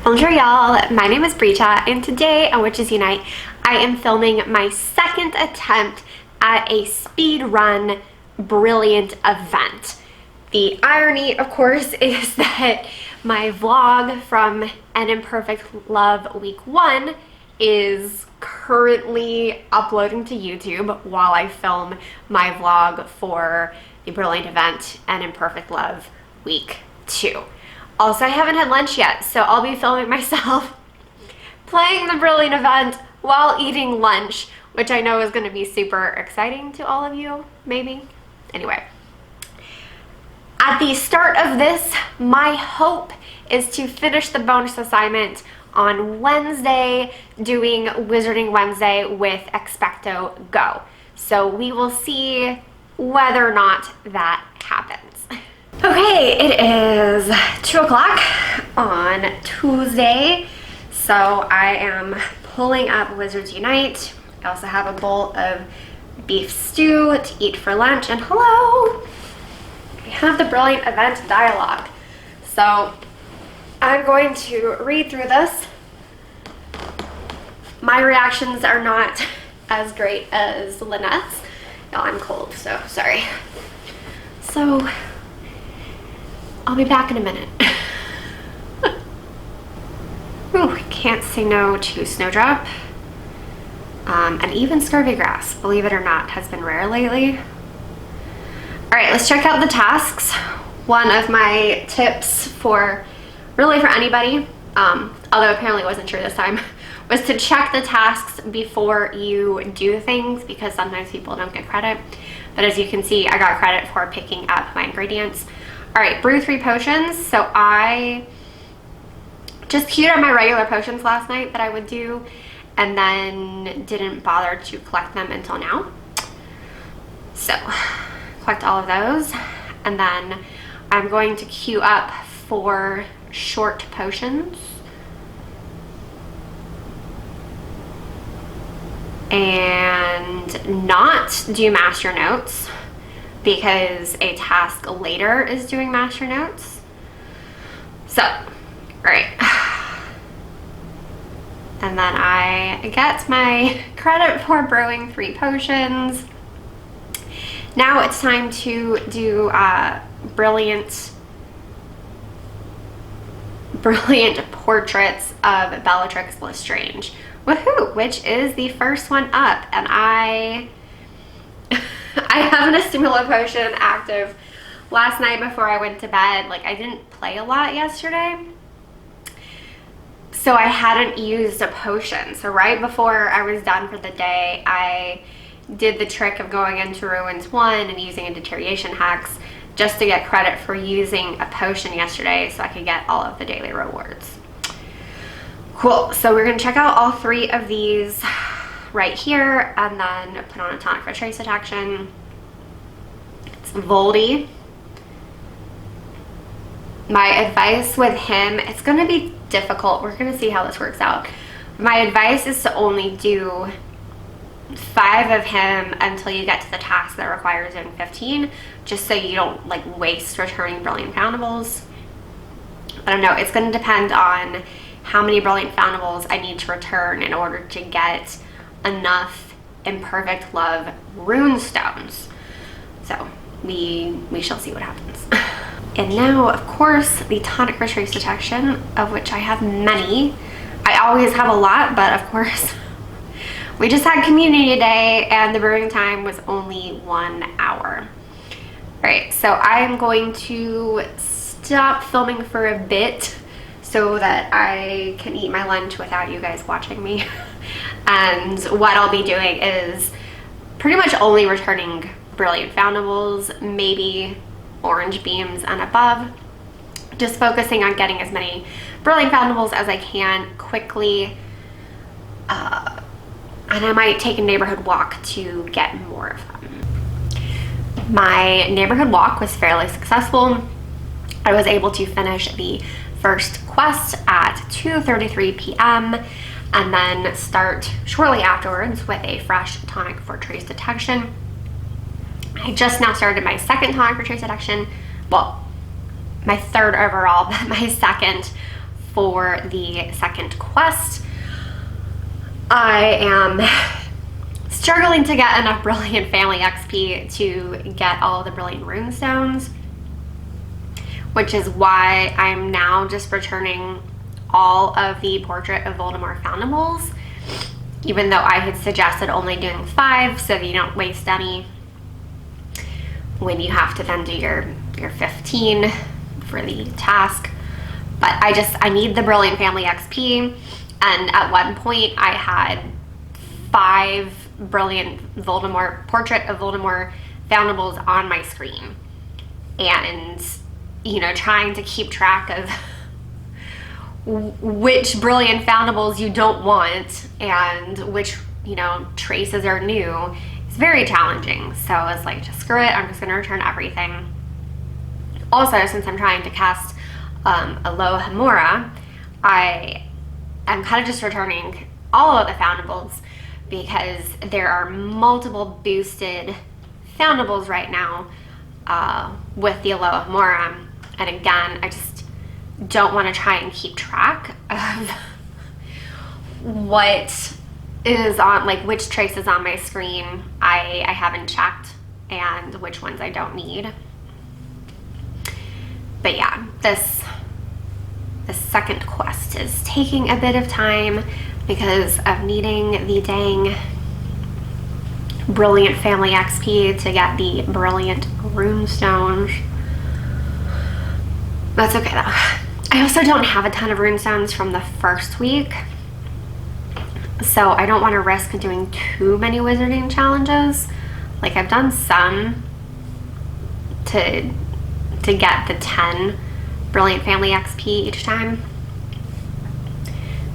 Bonjour y'all, my name is Brita and today on Witches Unite I am filming my second attempt at a speed run brilliant event. The irony of course is that my vlog from An Imperfect Love week 1 is currently uploading to YouTube while I film my vlog for the brilliant event An Imperfect Love week 2. Also, I haven't had lunch yet, so I'll be filming myself playing the brilliant event while eating lunch, which I know is going to be super exciting to all of you, maybe. Anyway, at the start of this, my hope is to finish the bonus assignment on Wednesday, doing Wizarding Wednesday with Expecto Go. So we will see whether or not that happens. Okay, it is 2 o'clock on Tuesday, so I am pulling up Wizards Unite. I also have a bowl of beef stew to eat for lunch, and hello! We have the brilliant event dialogue. So I'm going to read through this. My reactions are not as great as Lynette's. No, I'm cold, so sorry. So I'll be back in a minute. Ooh, can't say no to Snowdrop. And even Scurvy Grass, believe it or not, has been rare lately. Alright, let's check out the tasks. One of my tips for, really for anybody, although apparently it wasn't true this time, was to check the tasks before you do things because sometimes people don't get credit. But as you can see, I got credit for picking up my ingredients. Alright, brew 3 potions. So I just queued up my regular potions last night that I would do and then didn't bother to collect them until now. So, collect all of those and then I'm going to queue up 4 short potions. And not do master notes because a task later is doing master notes. So, right. And then I get my credit for brewing 3 potions. Now it's time to do brilliant portraits of Bellatrix Lestrange. Woohoo! Which is the first one up, and I have an Stimula potion active. Last night before I went to bed, like I didn't play a lot yesterday, so I hadn't used a potion. So right before I was done for the day, I did the trick of going into Ruins 1 and using a deterioration hex just to get credit for using a potion yesterday so I could get all of the daily rewards. Cool, so we're gonna check out all 3 of these right here and then put on a tonic for trace detection. It's Voldy. My advice with him, it's gonna be difficult. We're gonna see how this works out. My advice is to only do 5 of him until you get to the task that requires doing 15, just so you don't like waste returning brilliant foundables. I don't know, it's gonna depend on how many brilliant foundables I need to return in order to get enough Imperfect Love rune stones. So we shall see what happens. And now, of course, the tonic for trace detection, of which I have many. I always have a lot, but of course, we just had community day and the brewing time was only 1 hour. All right, so I am going to stop filming for a bit so that I can eat my lunch without you guys watching me. And what I'll be doing is pretty much only returning brilliant foundables, maybe orange beams and above. Just focusing on getting as many brilliant foundables as I can quickly. And I might take a neighborhood walk to get more of them. My neighborhood walk was fairly successful. I was able to finish the first quest at 2:33 p.m. and then start shortly afterwards with a fresh tonic for trace detection. I just now started my second tonic for trace detection. Well, my third overall, but my second for the second quest. I am struggling to get enough Brilliant Family XP to get all the Brilliant Runestones, which is why I'm now just returning all of the Portrait of Voldemort foundables, even though I had suggested only doing 5 so that you don't waste any when you have to then do your 15 for the task. But I need the Brilliant Family XP, and at one point I had 5 Brilliant Voldemort, Portrait of Voldemort foundables on my screen, and you know, trying to keep track of which Brilliant foundables you don't want and which, you know, traces are new is very challenging. So I was like, just screw it, I'm just going to return everything. Also, since I'm trying to cast Alohomora, I am kind of just returning all of the foundables because there are multiple boosted foundables right now with the Alohomora. And again, I just don't want to try and keep track of what is on, like which traces on my screen I haven't checked and which ones I don't need. But yeah, this second quest is taking a bit of time because of needing the dang Brilliant Family XP to get the Brilliant Runestones. That's okay though. I also don't have a ton of runestones from the first week, so I don't want to risk doing too many wizarding challenges. Like, I've done some to get the 10 Brilliant Family XP each time,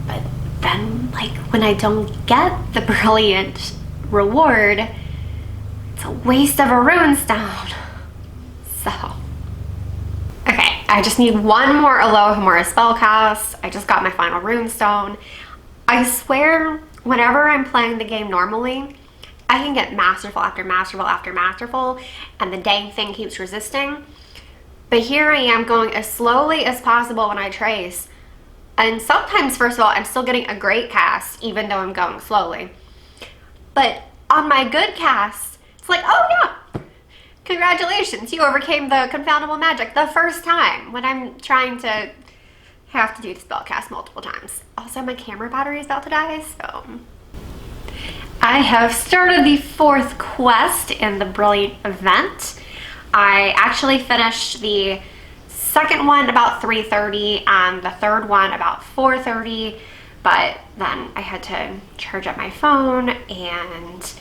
but then like when I don't get the Brilliant reward, it's a waste of a runestone. So okay, I just need one more Alohomora spellcast. I just got my final runestone. I swear, whenever I'm playing the game normally, I can get masterful after masterful after masterful, and the dang thing keeps resisting. But here I am going as slowly as possible when I trace, and sometimes, first of all, I'm still getting a great cast even though I'm going slowly. But on my good cast, it's like, oh yeah, congratulations, you overcame the confoundable magic the first time, when I'm trying to have to do the spellcast multiple times. Also, my camera battery is about to die, so I have started the 4th quest in the Brilliant event. I actually finished the second one about 3:30 and the third one about 4:30, but then I had to charge up my phone and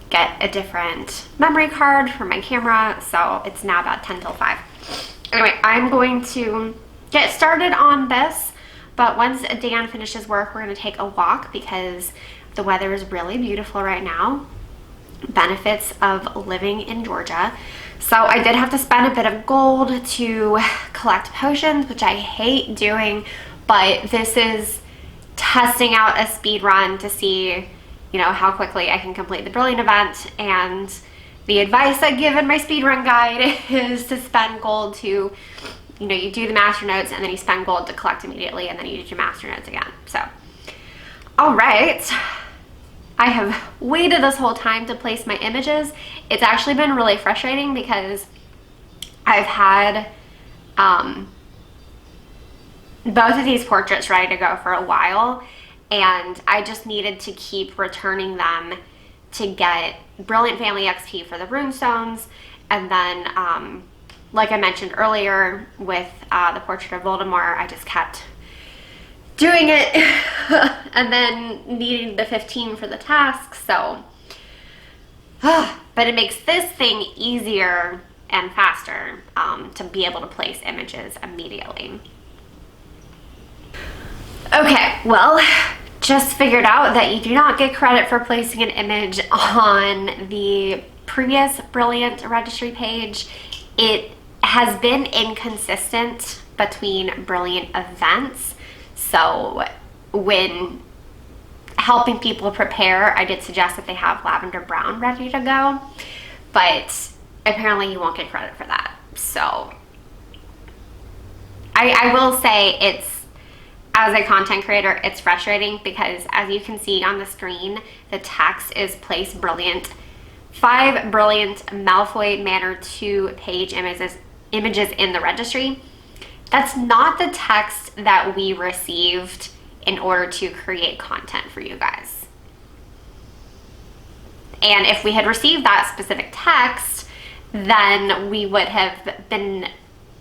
get a different memory card for my camera, so it's now about 10 till 5. Anyway, I'm going to get started on this, but once Dan finishes work, we're going to take a walk because the weather is really beautiful right now. Benefits of living in Georgia. So I did have to spend a bit of gold to collect potions, which I hate doing, but this is testing out a speed run to see, you know, how quickly I can complete the Brilliant event. And the advice I give in my speedrun guide is to spend gold to, you know, you do the master notes and then you spend gold to collect immediately, and then you do your master notes again. So, all right. I have waited this whole time to place my images. It's actually been really frustrating because I've had both of these portraits ready to go for a while, and I just needed to keep returning them to get Brilliant Family XP for the runestones. And then, like I mentioned earlier with the Portrait of Voldemort, I just kept doing it and then needing the 15 for the task. So, but it makes this thing easier and faster to be able to place images immediately. Okay, well, just figured out that you do not get credit for placing an image on the previous Brilliant registry page. It has been inconsistent between Brilliant events. So when helping people prepare, I did suggest that they have lavender brown ready to go, but apparently you won't get credit for that. So I will say it's as a content creator, it's frustrating because as you can see on the screen, the text is place brilliant. 5 brilliant Malfoy Manor 2 page images in the registry. That's not the text that we received in order to create content for you guys. And if we had received that specific text, then we would have been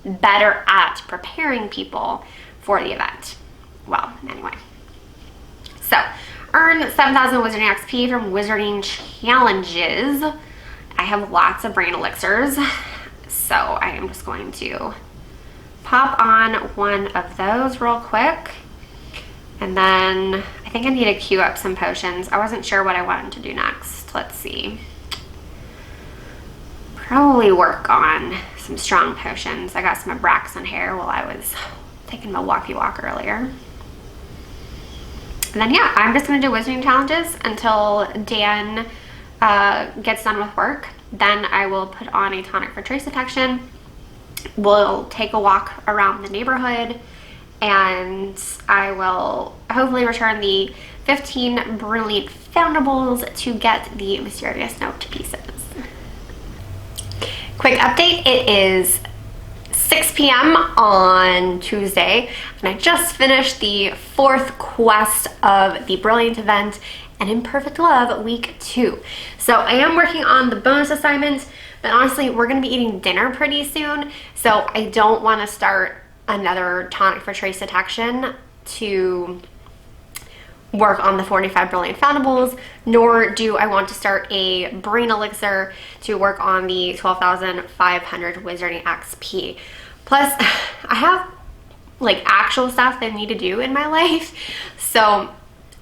better at preparing people for the event. Well, anyway. So, earn 7,000 Wizarding XP from Wizarding Challenges. I have lots of brain elixirs, so I am just going to pop on one of those real quick. And then I think I need to queue up some potions. I wasn't sure what I wanted to do next. Let's see. Probably work on some strong potions. I got some Abraxan hair while I was taking my walkie walk earlier. And then yeah, I'm just gonna do Wizarding Challenges until Dan gets done with work. Then I will put on a tonic for trace detection. We'll take a walk around the neighborhood, and I will hopefully return the 15 brilliant foundables to get the mysterious note to pieces. Quick update, it is 6 p.m. on Tuesday, and I just finished the 4th quest of the Brilliant event, An Imperfect Love, week 2. So I am working on the bonus assignment, but honestly, we're gonna be eating dinner pretty soon, so I don't wanna start another tonic for trace detection to work on the 45 brilliant foundables, nor do I want to start a brain elixir to work on the 12,500 Wizarding XP. Plus, I have like actual stuff that I need to do in my life, so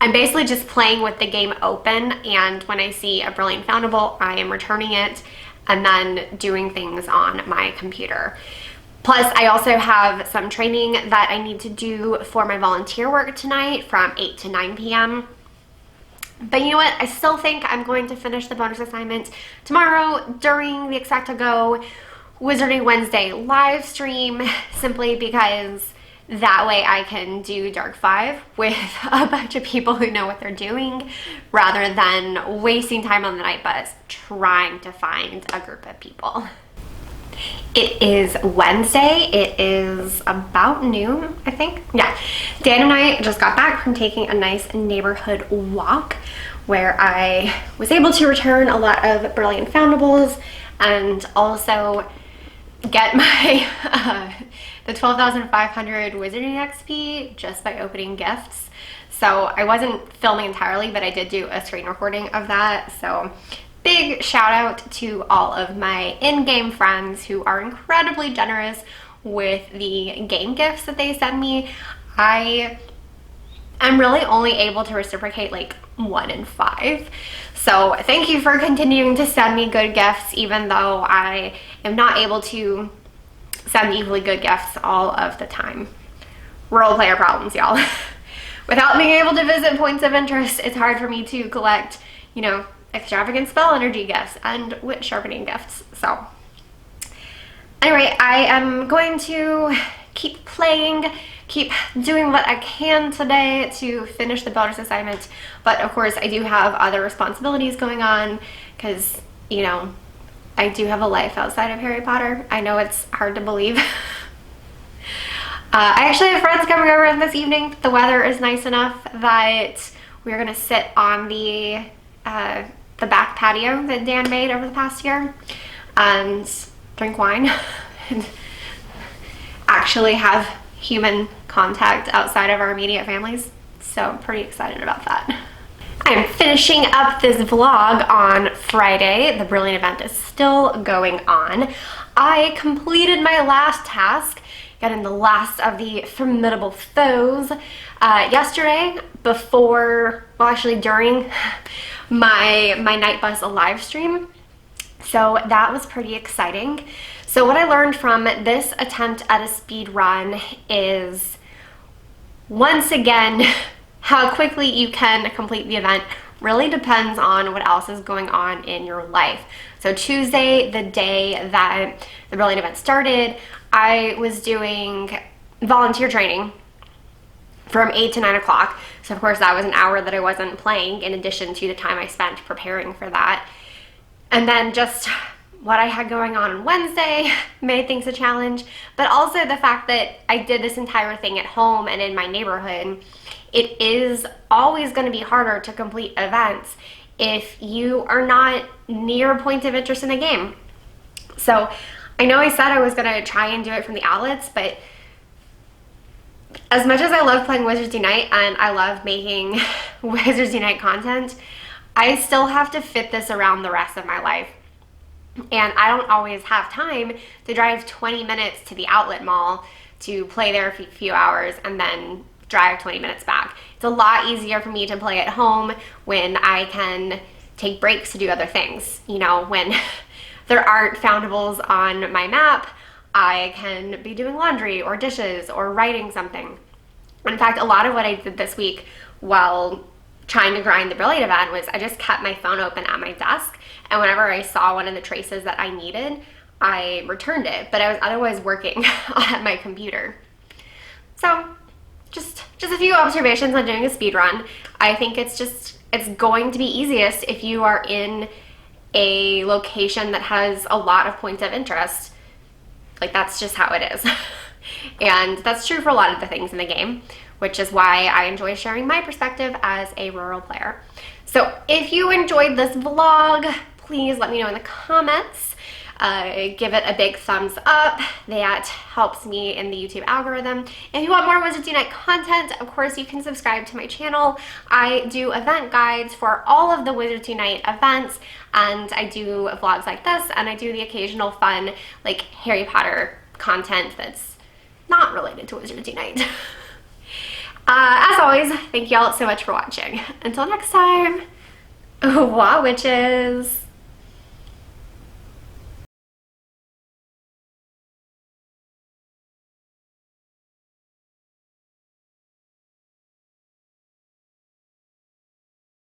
I'm basically just playing with the game open, and when I see a brilliant foundable, I am returning it and then doing things on my computer. Plus, I also have some training that I need to do for my volunteer work tonight from 8 to 9 p.m. But you know what? I still think I'm going to finish the bonus assignment tomorrow during the Expect2Go Wizarding Wednesday live stream, simply because that way I can do Dark 5 with a bunch of people who know what they're doing, rather than wasting time on the night bus trying to find a group of people. It is Wednesday. It is about noon, I think. Yeah. Dan and I just got back from taking a nice neighborhood walk where I was able to return a lot of brilliant foundables and also get my the 12,500 Wizarding XP just by opening gifts. So I wasn't filming entirely, but I did do a screen recording of that. So big shout out to all of my in-game friends who are incredibly generous with the game gifts that they send me. I'm really only able to reciprocate like 1 in 5. So thank you for continuing to send me good gifts, even though I am not able to send equally good gifts all of the time. Role player problems, y'all. Without being able to visit points of interest, it's hard for me to collect, you know, extravagant spell energy gifts and wit sharpening gifts. So anyway, I am going to keep playing, keep doing what I can today to finish the bonus assignment, but of course I do have other responsibilities going on because, you know, I do have a life outside of Harry Potter. I know it's hard to believe. I actually have friends coming over this evening. The weather is nice enough that we're gonna sit on the back patio that Dan made over the past year and drink wine and actually have human contact outside of our immediate families. So I'm pretty excited about that. I'm finishing up this vlog on Friday. The Brilliant event is still going on. I completed my last task, getting the last of the formidable foes yesterday before, well actually during my night bus live stream. So that was pretty exciting. So what I learned from this attempt at a speed run is, once again, how quickly you can complete the event really depends on what else is going on in your life. So Tuesday, the day that the Brilliant event started, I was doing volunteer training from 8 to 9 o'clock. So of course that was an hour that I wasn't playing, in addition to the time I spent preparing for that. And then just what I had going on Wednesday made things a challenge, but also the fact that I did this entire thing at home and in my neighborhood. It is always going to be harder to complete events if you are not near a point of interest in a game. So I know I said I was going to try and do it from the outlets, but as much as I love playing Wizards Unite and I love making Wizards Unite content, I still have to fit this around the rest of my life. And I don't always have time to drive 20 minutes to the outlet mall to play there for a few hours and then drive 20 minutes back. It's a lot easier for me to play at home when I can take breaks to do other things. You know, when there aren't foundables on my map, I can be doing laundry or dishes or writing something. In fact, a lot of what I did this week while trying to grind the Brilliant event was I just kept my phone open at my desk, and whenever I saw one of the traces that I needed, I returned it, but I was otherwise working at my computer. So just a few observations on doing a speed run. I think it's going to be easiest if you are in a location that has a lot of points of interest. Like, that's just how it is. And that's true for a lot of the things in the game, which is why I enjoy sharing my perspective as a rural player. So if you enjoyed this vlog, please let me know in the comments. Give it a big thumbs up. That helps me in the YouTube algorithm. If you want more Wizards Unite content, of course you can subscribe to my channel. I do event guides for all of the Wizards Unite events, and I do vlogs like this, and I do the occasional fun, like, Harry Potter content that's not related to Wizards Unite. As always, thank you all so much for watching. Until next time, wow, witches!